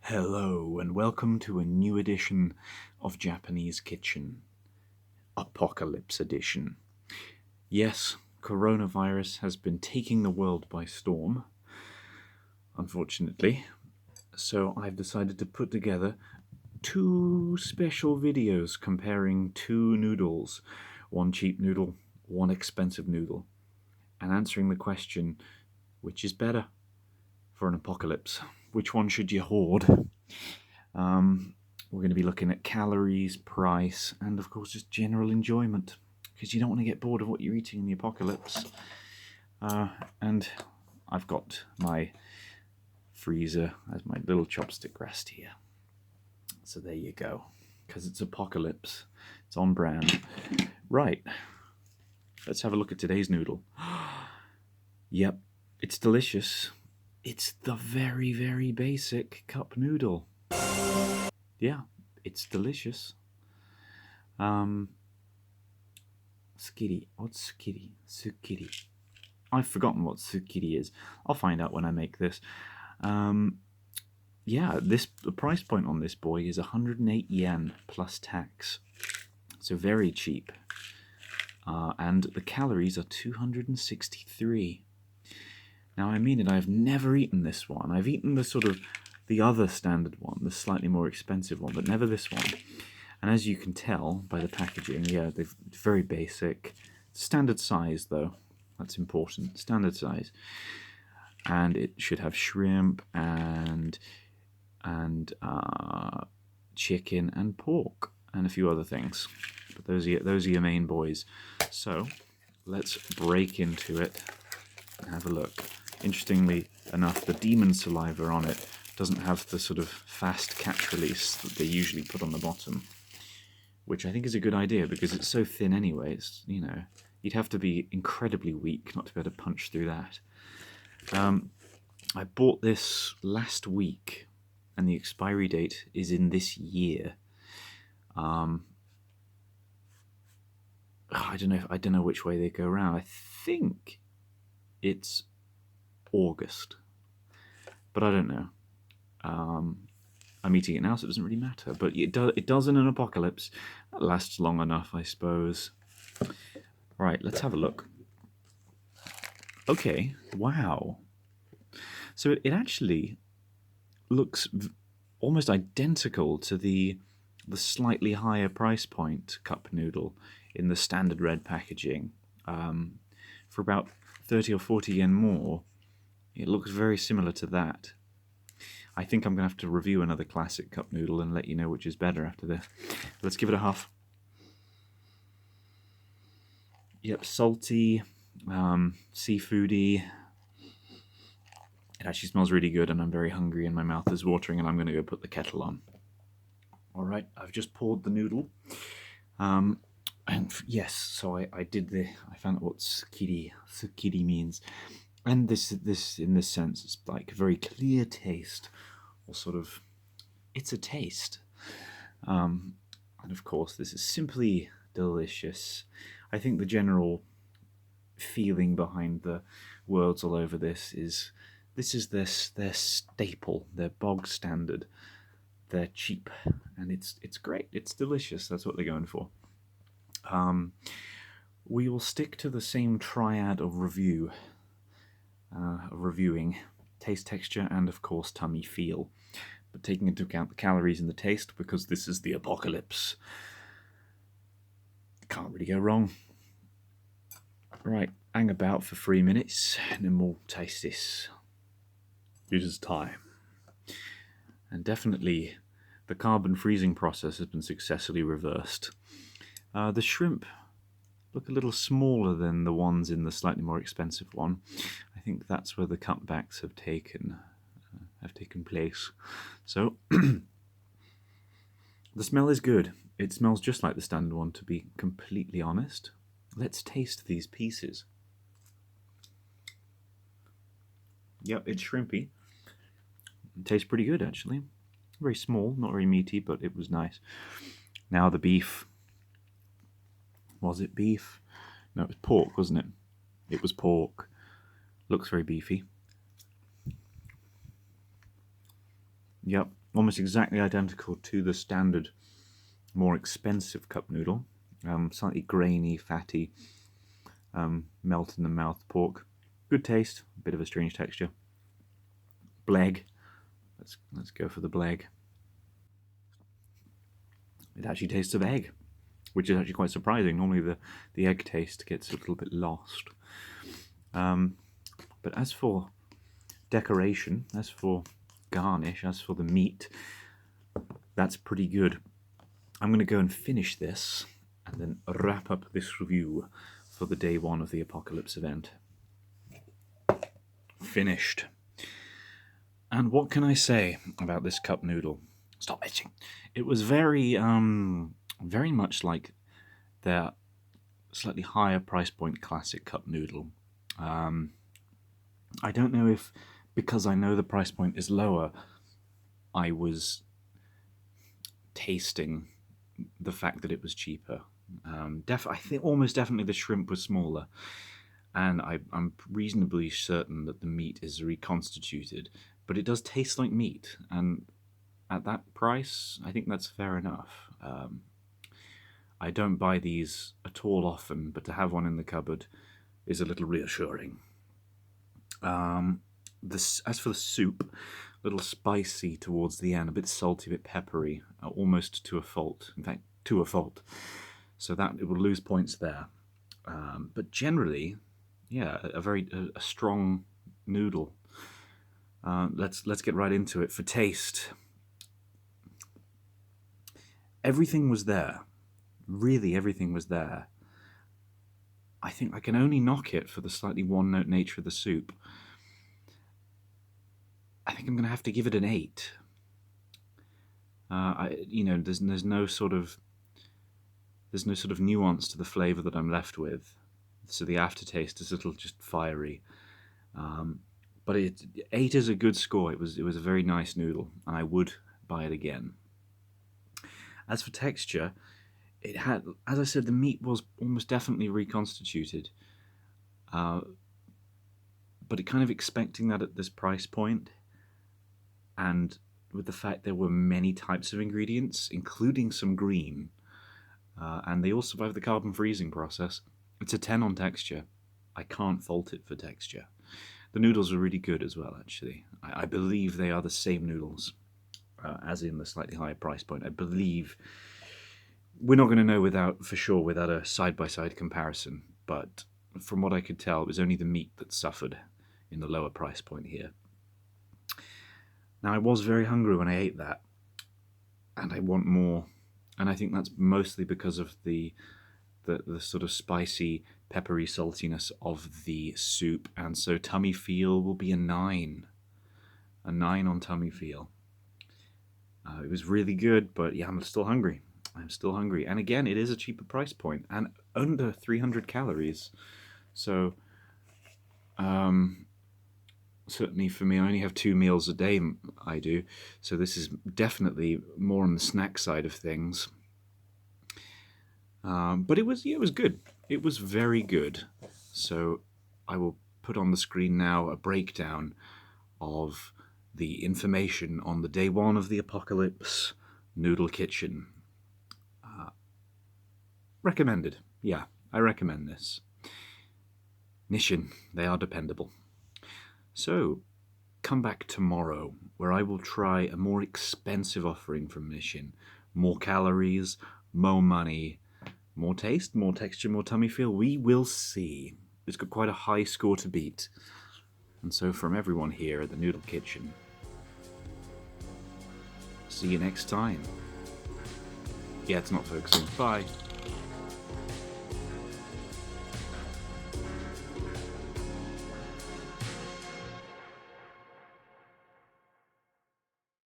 Hello and welcome to a new edition of Japanese Kitchen, Apocalypse Edition. Yes, coronavirus has been taking the world by storm, unfortunately, so I've decided to put together two special videos comparing two noodles, one cheap noodle, one expensive noodle, and answering the question, which is better for an apocalypse? Which one should you hoard? We're going to be looking at calories, price, and of course just general enjoyment, because you don't want to get bored of what you're eating in the apocalypse. And I've got my freezer as my little chopstick rest here. So there you go, because it's apocalypse. It's on brand. Right, let's have a look at today's noodle. Yep, it's delicious. It's the very, very basic cup noodle. Yeah, it's delicious. Tsukiri. What's tsukiri? Tsukiri. I've forgotten what tsukiri is. I'll find out when I make this. Yeah, the price point on this boy is 108 yen plus tax. So very cheap. And the calories are 263. Now, I mean it, I've never eaten this one. I've eaten the other standard one, the slightly more expensive one, but never this one. And as you can tell by the packaging, yeah, they're very basic. Standard size, though. That's important. Standard size. And it should have shrimp and chicken and pork and a few other things. But those are your main boys. So let's break into it and have a look. Interestingly enough, the demon saliva on it doesn't have the sort of fast catch release that they usually put on the bottom, which I think is a good idea because it's so thin anyway. It's, you know, you'd have to be incredibly weak not to be able to punch through that. I bought this last week, and the expiry date is in this year. I don't know which way they go around. I think it's August, but I don't know. I'm eating it now, so it doesn't really matter. But it does in an apocalypse. That lasts long enough, I suppose. Right, let's have a look. Okay, wow. So it actually looks almost identical to the slightly higher price point cup noodle in the standard red packaging. For about 30 or 40 yen more, it looks very similar to that. I think I'm going to have to review another classic cup noodle and let you know which is better after this. Let's give it a huff. Yep, salty, seafoody. It actually smells really good, and I'm very hungry and my mouth is watering, and I'm going to go put the kettle on. Alright, I've just poured the noodle. And yes, so I found out what tsukiri means. And this in this sense, it's like a very clear taste, or sort of, it's a taste. And of course, this is simply delicious. I think the general feeling behind the words all over this is their staple, their bog standard. They're cheap, and it's great. It's delicious. That's what they're going for. We will stick to the same triad of reviewing taste, texture, and of course tummy feel, but taking into account the calories and the taste, because this is the apocalypse. Can't really go wrong. Right, hang about for 3 minutes and then we'll taste this. It is time. And definitely the carbon freezing process has been successfully reversed. The shrimp look a little smaller than the ones in the slightly more expensive one. I think that's where the cutbacks have taken place. So the smell is good. It smells just like the standard one, to be completely honest. Let's taste these pieces. Yep, it's shrimpy. It tastes pretty good, actually. Very small, not very meaty, but it was nice. Now the beef. Was it beef? No, it was pork, wasn't it? It was pork. Looks very beefy. Yep, almost exactly identical to the standard, more expensive cup noodle. Slightly grainy, fatty, melt in the mouth pork. Good taste, a bit of a strange texture. Bleg. Let's go for the bleg. It actually tastes of egg, which is actually quite surprising. Normally the egg taste gets a little bit lost. But as for decoration, as for garnish, as for the meat, that's pretty good. I'm going to go and finish this and then wrap up this review for the day one of the Apocalypse event. Finished. And what can I say about this cup noodle? Stop itching. It was very much like their slightly higher price point classic cup noodle. I don't know if, because I know the price point is lower, I was tasting the fact that it was cheaper. I think almost definitely the shrimp was smaller, and I'm reasonably certain that the meat is reconstituted, but it does taste like meat, and at that price, I think that's fair enough. I don't buy these at all often, but to have one in the cupboard is a little reassuring. As for the soup, a little spicy towards the end, a bit salty, a bit peppery, almost to a fault. In fact, to a fault. So that it will lose points there. But generally, yeah, a strong noodle. Let's get right into it. For taste, everything was there. Really, everything was there. I think I can only knock it for the slightly one-note nature of the soup. I think I'm going to have to give it an 8. There's no sort of nuance to the flavour that I'm left with, so the aftertaste is a little just fiery. But 8 is a good score. It was a very nice noodle, and I would buy it again. As for texture, it had, as I said, the meat was almost definitely reconstituted. But it kind of expecting that at this price point, and with the fact there were many types of ingredients, including some green, and they all survived the carbon freezing process, it's a 10 on texture. I can't fault it for texture. The noodles are really good as well, actually. I believe they are the same noodles as in the slightly higher price point. I believe we're not going to know without a side-by-side comparison, but from what I could tell, it was only the meat that suffered in the lower price point here. Now, I was very hungry when I ate that, and I want more, and I think that's mostly because of the sort of spicy, peppery saltiness of the soup, and so tummy feel will be a 9. A 9 on tummy feel. It was really good, but yeah, I'm still hungry. And again, it is a cheaper price point, and under 300 calories. So, certainly for me, I only have 2 meals a day, I do. So this is definitely more on the snack side of things. But it was good. It was very good. So I will put on the screen now a breakdown of the information on the day one of the Apocalypse Noodle Kitchen. Recommended. Yeah, I recommend this. Nissin, they are dependable. So, come back tomorrow, where I will try a more expensive offering from Nissin. More calories, more money, more taste, more texture, more tummy feel. We will see. It's got quite a high score to beat. And so from everyone here at the Noodle Kitchen, see you next time. Yeah, it's not focusing. Bye.